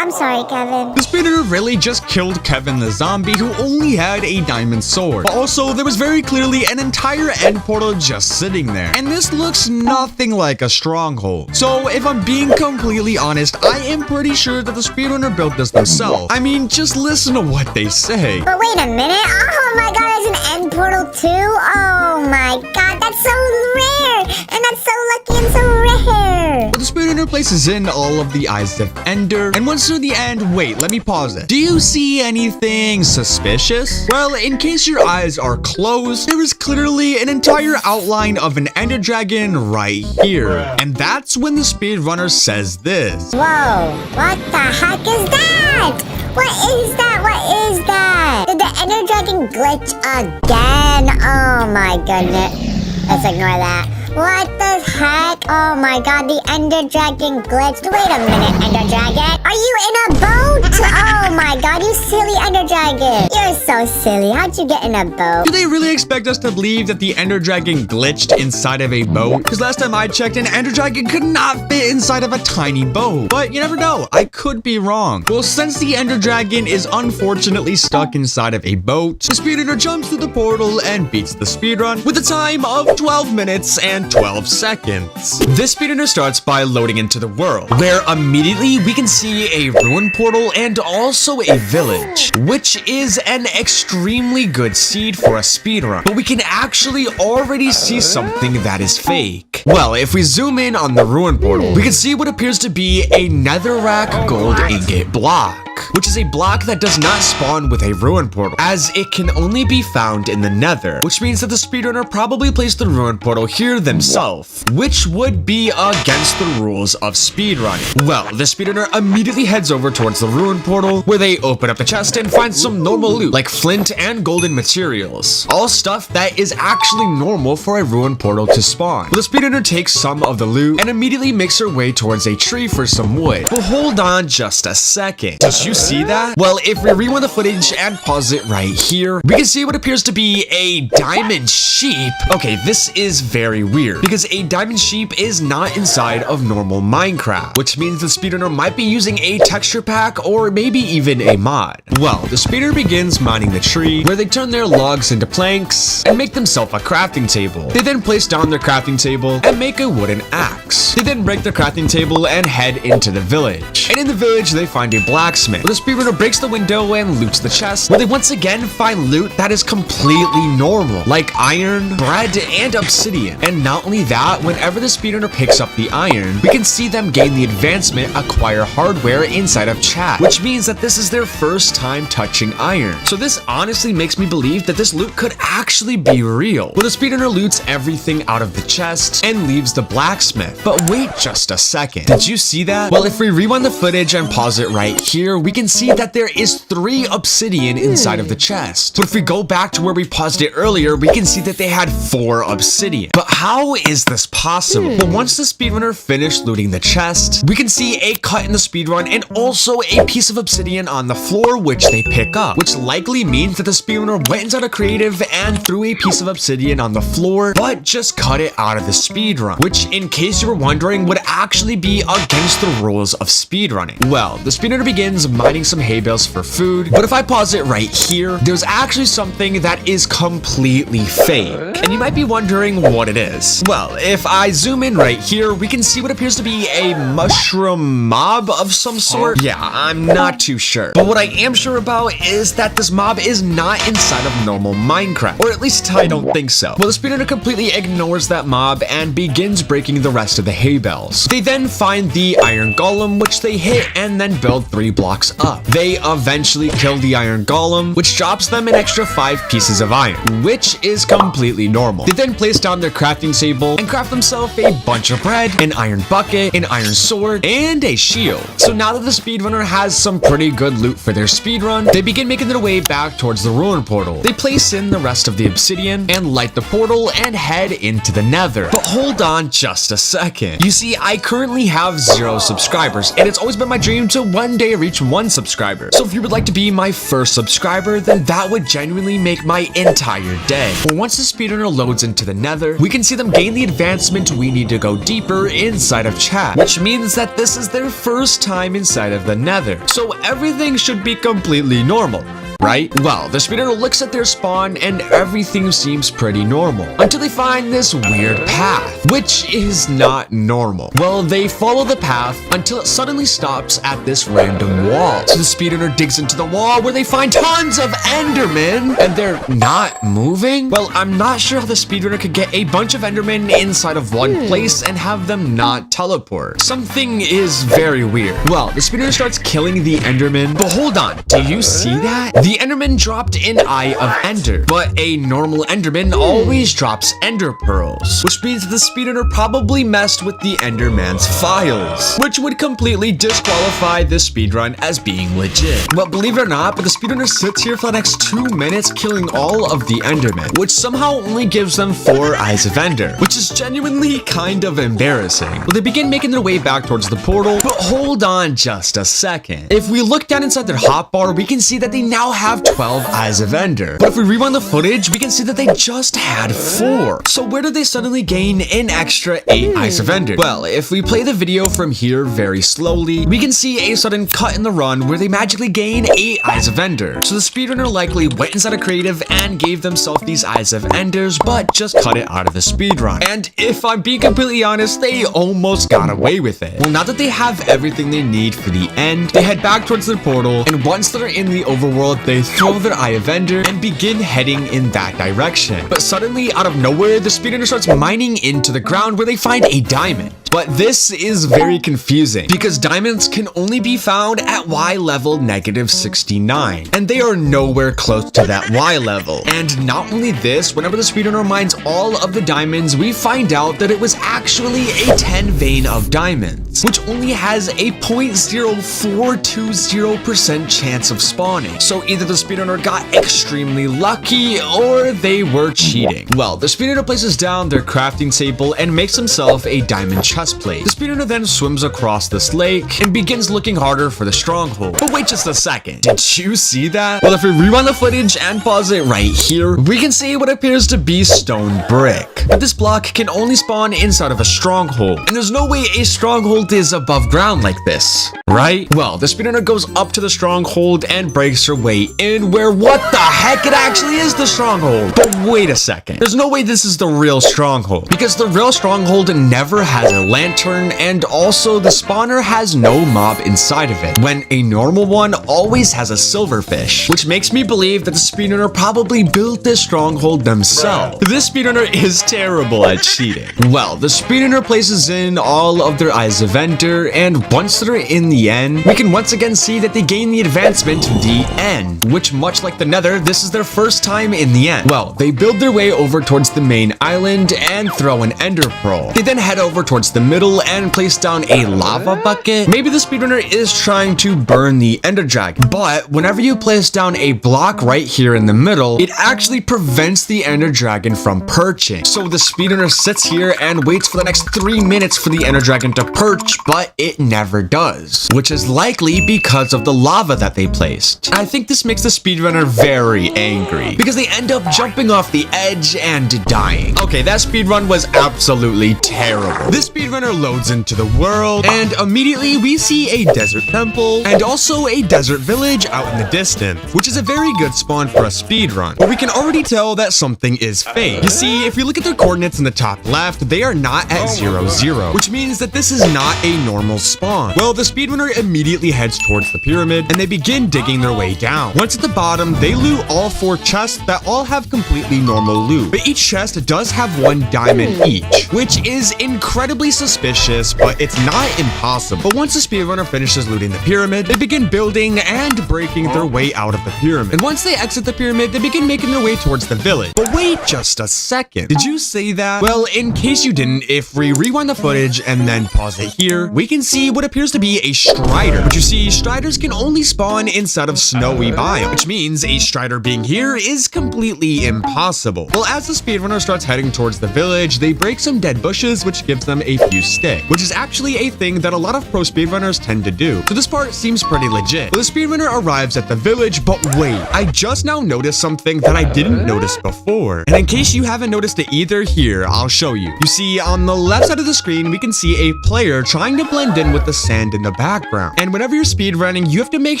sorry, Kevin. The speedrunner really just killed Kevin the zombie, who only had a diamond sword. Also, there was very clearly an entire end portal just sitting there, and this looks nothing like a stronghold. So if I'm being completely honest, I am pretty sure that the speedrunner built this themselves. I mean, just listen to what they say. But wait a minute. Oh my god, there's an end portal too? Oh my god, that's so rare. And that's so lucky and so rare. But the speedrunner places in all of the eyes of Ender, and once through the end, wait, let me pause it. Do you see anything suspicious? Well, in case your eyes are closed, there is clearly an entire outline of an Ender dragon right here. And that's when the speedrunner says this. Whoa, what the heck is that? What is that? What is that? Did the Ender Dragon glitch again? Oh my goodness. Let's ignore that. What the heck? Oh my god, the Ender Dragon glitched. Wait a minute, Ender Dragon. Are you in a boat? Oh my god, you silly Ender Dragon. You're so silly. How'd you get in a boat? Do they really expect us to believe that the Ender Dragon glitched inside of a boat? Because last time I checked, an Ender Dragon could not fit inside of a tiny boat. But you never know, I could be wrong. Well, since the Ender Dragon is unfortunately stuck inside of a boat, the speedrunner jumps through the portal and beats the speedrun with a time of 12 minutes and 12 seconds. This speedrunner starts by loading into the world, where immediately we can see a ruin portal and also a village, which is an extremely good seed for a speedrun. But we can actually already see something that is fake. Well, if we zoom in on the ruin portal, we can see what appears to be a netherrack gold ingot block, which is a block that does not spawn with a ruin portal, as it can only be found in the nether, which means that the speedrunner probably placed the ruin portal here themselves, which would be against the rules of speedrunning. Well, the speedrunner immediately heads over towards the ruin portal, where they open up the chest and find some normal loot, like flint and golden materials, all stuff that is actually normal for a ruin portal to spawn. Well, the speedrunner takes some of the loot and immediately makes her way towards a tree for some wood. But hold on just a second. Did you see that? Well, if we rewind the footage and pause it right here, we can see what appears to be a diamond sheep. Okay, this is very weird, because a diamond sheep is not inside of normal Minecraft, which means the speedrunner might be using a texture pack or maybe even a mod. Well, the speedrunner begins mining the tree, where they turn their logs into planks and make themselves a crafting table. They then place down their crafting table and make a wooden axe. They then break their crafting table and head into the village. And in the village, they find a blacksmith. The speedrunner breaks the window and loots the chest, where they once again find loot that is completely normal, like iron, bread, and obsidian. And not only that, whenever the speedrunner picks up the iron, we can see them gain the advancement acquire hardware inside of chat, which means that this is their first time touching iron. So this honestly makes me believe that this loot could actually be real. Well, the speedrunner loots everything out of the chest and leaves the blacksmith. But wait just a second. Did you see that? Well, if we rewind the footage and pause it right here, we can see that there is 3 obsidian inside of the chest. But if we go back to where we paused it earlier, we can see that they had 4 obsidian. But how is this possible? Well, once the speedrunner finished looting the chest, we can see a cut in the speedrun and also a piece of obsidian on the floor, which they pick up, which likely means that the speedrunner went inside a creative and threw a piece of obsidian on the floor, but just cut it out of the speedrun, which, in case you were wondering, would actually be against the rules of speedrunning. Well, the speedrunner begins mining some hay bales for food, but if I pause it right here, there's actually something that is completely fake, and you might be wondering what it is. Well, if I zoom in right here, we can see what appears to be a mushroom mob of some sort. Yeah, I'm not too sure, but what I am sure about is that this mob is not inside of normal Minecraft, or at least I don't think so. Well, the speedrunner completely ignores that mob and begins breaking the rest of the hay bales. They then find the iron golem, which they hit and then build 3 blocks up. They eventually kill the iron golem, which drops them an extra 5 pieces of iron, which is completely normal. They then place down their crafting table and craft themselves a bunch of bread, an iron bucket, an iron sword, and a shield. So now that the speedrunner has some pretty good loot for their speedrun, they begin making their way back towards the ruin portal. They place in the rest of the obsidian and light the portal and head into the nether. But hold on just a second. You see, I currently have 0 subscribers, and it's always been my dream to one day reach 1 subscriber. So if you would like to be my first subscriber, then that would genuinely make my entire day. But once the speedrunner loads into the nether, we can see them gain the advancement we need to go deeper inside of chat, which means that this is their first time inside of the nether. So everything should be completely normal, right? Well, the speedrunner looks at their spawn and everything seems pretty normal until they find this weird path, which is not normal. Well, they follow the path until it suddenly stops at this random wall. So the speedrunner digs into the wall where they find tons of endermen and they're not moving. Well, I'm not sure how the speedrunner could get a bunch of endermen inside of one place and have them not teleport. Something is very weird. Well, the speedrunner starts killing the enderman, but hold on, do you see that? The enderman dropped an Eye of Ender, but a normal enderman always drops ender pearls, which means the speedrunner probably messed with the enderman's files, which would completely disqualify the speedrun as being legit. But believe it or not, but the speedrunner sits here for the next 2 minutes killing all of the endermen, which somehow only gives them 4 Eyes of Ender, which is genuinely kind of embarrassing. Well, they begin making their way back towards the portal, but hold on just a second. If we look down inside their hotbar, we can see that they now have 12 Eyes of Ender. But if we rewind the footage, we can see that they just had 4. So where did they suddenly gain an extra 8 Eyes of Ender? Well, if we play the video from here very slowly, we can see a sudden cut in the run where they magically gain 8 Eyes of Ender. So the speedrunner likely went inside a creative and gave themselves these Eyes of Enders, but just cut it out of the speedrun. And if I'm being completely honest, they almost got away with it. Well, now that they have everything they need for the end, they head back towards their portal, and once they're in the overworld, they throw their Eye of Ender and begin heading in that direction. But suddenly, out of nowhere, the speedrunner starts mining into the ground where they find a diamond. But this is very confusing because diamonds can only be found at Y level -69, and they are nowhere close to that Y level. And not only this, whenever the speedrunner mines all of the diamonds, we find out that it was actually a 10 vein of diamonds, which only has a 0.0420% chance of spawning. So either the speedrunner got extremely lucky or they were cheating. Well, the speedrunner places down their crafting table and makes himself a diamond chest plate. The speedrunner then swims across this lake and begins looking harder for the stronghold. But wait just a second, did you see that? Well, if we rewind the footage and pause it right here, we can see what appears to be stone brick. But this block can only spawn inside of a stronghold, and there's no way a stronghold is above ground like this, right? Well, the speedrunner goes up to the stronghold and breaks her way in where, what the heck, it actually is the stronghold. But wait a second, there's no way this is the real stronghold, because the real stronghold never has a lantern, and also the spawner has no mob inside of it, when a normal one always has a silverfish, which makes me believe that the speedrunner probably built this stronghold themselves. This speedrunner is terrible at cheating. Well, the speedrunner places in all of their Eyes of Ender, and once they're in the end, we can once again see that they gain the advancement the end, which much like the nether, this is their first time in the end. Well, they build their way over towards the main island and throw an ender pearl. They then head over towards the middle and place down a lava bucket. Maybe the speedrunner is trying to burn the ender dragon, but whenever you place down a block right here in the middle, it actually prevents the ender dragon from perching. So the speedrunner sits here and waits for the next 3 minutes for the ender dragon to perch, but it never does, which is likely because of the lava that they placed. I think this makes the speedrunner very angry because they end up jumping off the edge and dying. Okay, that speedrun was absolutely terrible. This speedrunner loads into the world, and immediately we see a desert temple and also a desert village out in the distance, which is a very good spawn for a speedrun. But we can already tell that something is fake. You see, if you look at the coordinates in the top left, they are not at 0, 0, which means that this is not a normal spawn. Well, the speedrunner immediately heads towards the pyramid, and they begin digging their way down. Once at the bottom, they loot all 4 chests that all have completely normal loot, but each chest does have 1 diamond each, which is incredibly suspicious, but it's not impossible. But once the speedrunner finishes looting the pyramid, they begin building and breaking their way out of the pyramid. And once they exit the pyramid, they begin making their way towards the village. But wait just a second, did you say that? Well, in case you didn't, if we rewind the footage and then pause it here, we can see what appears to be a strider. But you see, striders can only spawn inside of snowy biome, which means a strider being here is completely impossible. Well, as the speedrunner starts heading towards the village, they break some dead bushes, which gives them a defuse stick, which is actually a thing that a lot of pro speedrunners tend to do. So this part seems pretty legit. Well, the speedrunner arrives at the village, but wait, I just now noticed something that I didn't notice before. And in case you haven't noticed it either, here, I'll show you. You see, on the left side of the screen, we can see a player trying to blend in with the sand in the background. And whenever you're speedrunning, you have to make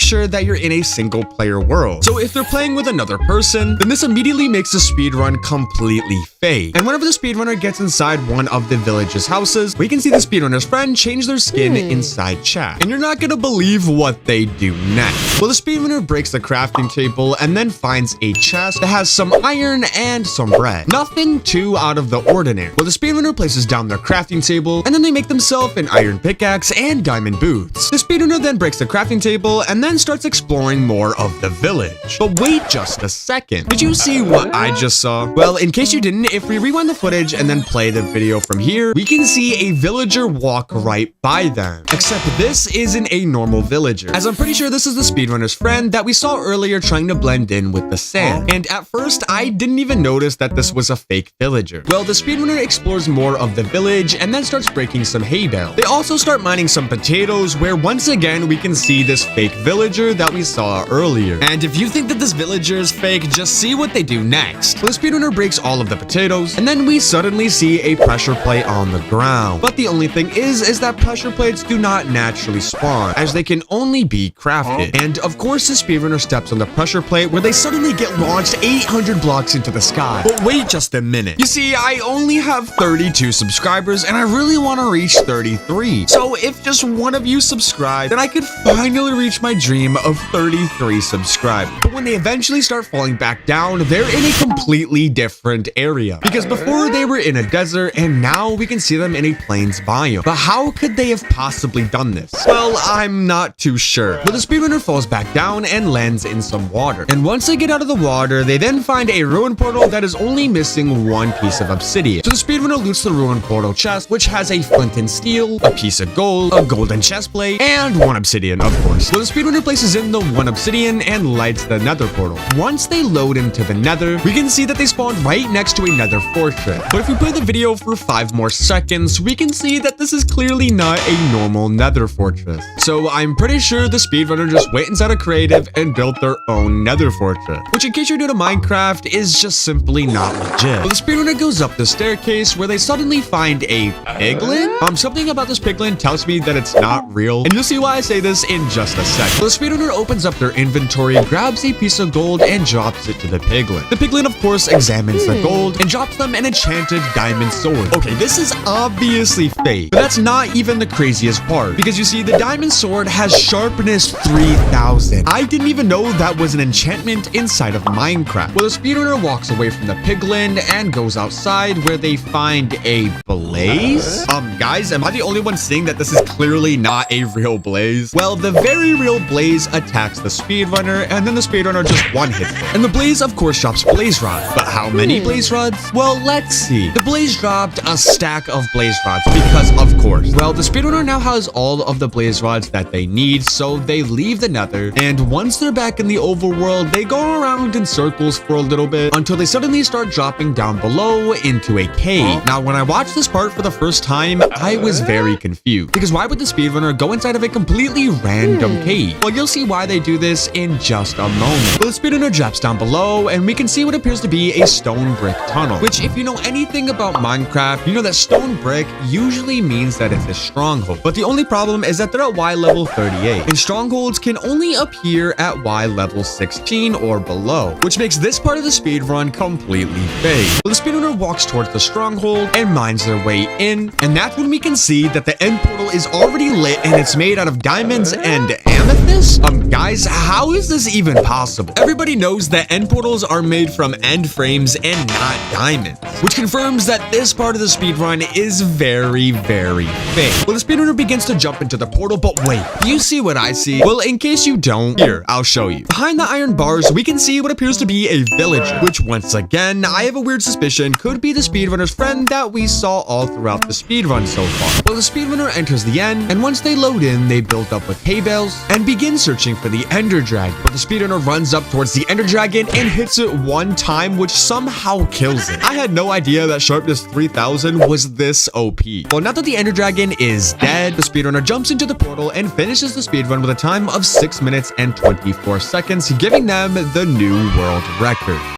sure that you're in a single player world. So if they're playing with another person, then this immediately makes the speedrun completely fake. And whenever the speedrunner gets inside one of the village's houses, we can see the speedrunner's friend change their skin inside chat. And you're not gonna believe what they do next. Well, the speedrunner breaks the crafting table and then finds a chest that has some iron and some bread. Nothing too out of the ordinary. Well, the speedrunner places down their crafting table and then they make themselves an iron pickaxe and diamond boots. The speedrunner then breaks the crafting table and then starts exploring more of the village. But wait just a second. Did you see what I just saw? Well, in case you didn't, if we rewind the footage and then play the video from here, we can see a villager walk right by them. Except this isn't a normal villager, as I'm pretty sure this is the speedrunner's friend that we saw earlier trying to blend in with the sand. And at first, I didn't even notice that this was a fake villager. Well, the speedrunner explores more of the village and then starts breaking some hay bales. They also start mining some potatoes, where once again we can see this fake villager that we saw earlier. And if you think that this villager is fake, just see what they do next. Well, the speedrunner breaks all of the potatoes, and then we suddenly see a pressure plate on the ground. But the only thing is that pressure plates do not naturally spawn, as they can only be crafted. And of course, the speedrunner steps on the pressure plate, where they suddenly get launched 800 blocks into the sky. But wait just a minute. You see, I only have 32 subscribers, and I really want to reach 33. So if just one of you subscribe, then I could finally reach my dream of 33 subscribers. But when they eventually start falling back down, they're in a completely different area. Because before they were in a desert, and now we can see them in a plains biome. But how could they have possibly done this? Well, I'm not too sure. But the speedrunner falls back down and lands in some water. And once they get out of the water, they then find a ruin portal that is only missing one piece of obsidian. So the speedrunner loots the ruin portal chest, which has a flint and steel, a piece of gold, a golden chest plate, and one obsidian, of course. So the speedrunner places in the one obsidian and lights the nether portal. Once they load into the nether, we can see that they spawn right next to a nether fortress. But if we play the video for 5 more seconds, we can see that this is clearly not a normal nether fortress. So I'm pretty sure the speedrunner just went inside a creative and built their own nether fortress, which in case you're new to Minecraft is just simply not legit. But the speedrunner goes up the staircase, where they suddenly find a piglin. Something about this piglin tells me that it's not real, and you'll see why I say this in just a sec. So the speedrunner opens up their inventory, grabs a piece of gold, and drops it to the piglin. The piglin, of course, examines the gold and drops them an enchanted diamond sword. Okay, this is obviously fake, but that's not even the craziest part, because you see, the diamond sword has sharpness 3000. I didn't even know that was an enchantment inside of Minecraft. Well, the speedrunner walks away from the piglin and goes outside, where they find a blaze. Guys, am I the only one seeing that this is clearly not a real blaze? Well, the very real blaze attacks the speedrunner, and then the speedrunner just one-hits it. And the blaze, of course, drops blaze rods. But how many blaze rods? Well, let's see. The blaze dropped a stack of blaze rods, because of course. Well, the speedrunner now has all of the blaze rods that they need, so they leave the nether, and once they're back in the overworld, they go around in circles for a little bit until they suddenly start dropping down below into a cave. Now, when I watched this part for the first time, I was very confused, because why would the speedrunner go inside of a completely random cave? Well, you'll see why they do this in just a moment. Well, the speedrunner drops down below, and we can see what appears to be a stone brick tunnel, which, if you know anything about Minecraft, you know that stone brick usually means that it's a stronghold. But the only problem is that they're at Y level 38, and strongholds can only appear at Y level 16 or below, which makes this part of the speedrun completely fake. Well, the speedrunner walks towards the stronghold and mines their way in, and that's when we can see that the end portal is already lit, and it's made out of diamonds and amethyst. Guys, how is this even possible? Everybody knows that end portals are made from end frames and not diamonds, which confirms that this part of the speedrun is very, very fake. Well, the speedrunner begins to jump into the portal, but wait, do you see what I see? Well, in case you don't, here, I'll show you. Behind the iron bars, we can see what appears to be a villager, which once again, I have a weird suspicion could be the speedrunner's friend that we saw all throughout the speedrun so far. Well, the speedrunner enters the end, and once they load in, they build up with hay bales and begin searching for the ender dragon. But the speedrunner runs up towards the ender dragon and hits it one time, which somehow kills it. I had no idea that sharpness 3000 was this OP. OP. Well, now that the Ender Dragon is dead, the speedrunner jumps into the portal and finishes the speedrun with a time of 6 minutes and 24 seconds, giving them the new world record.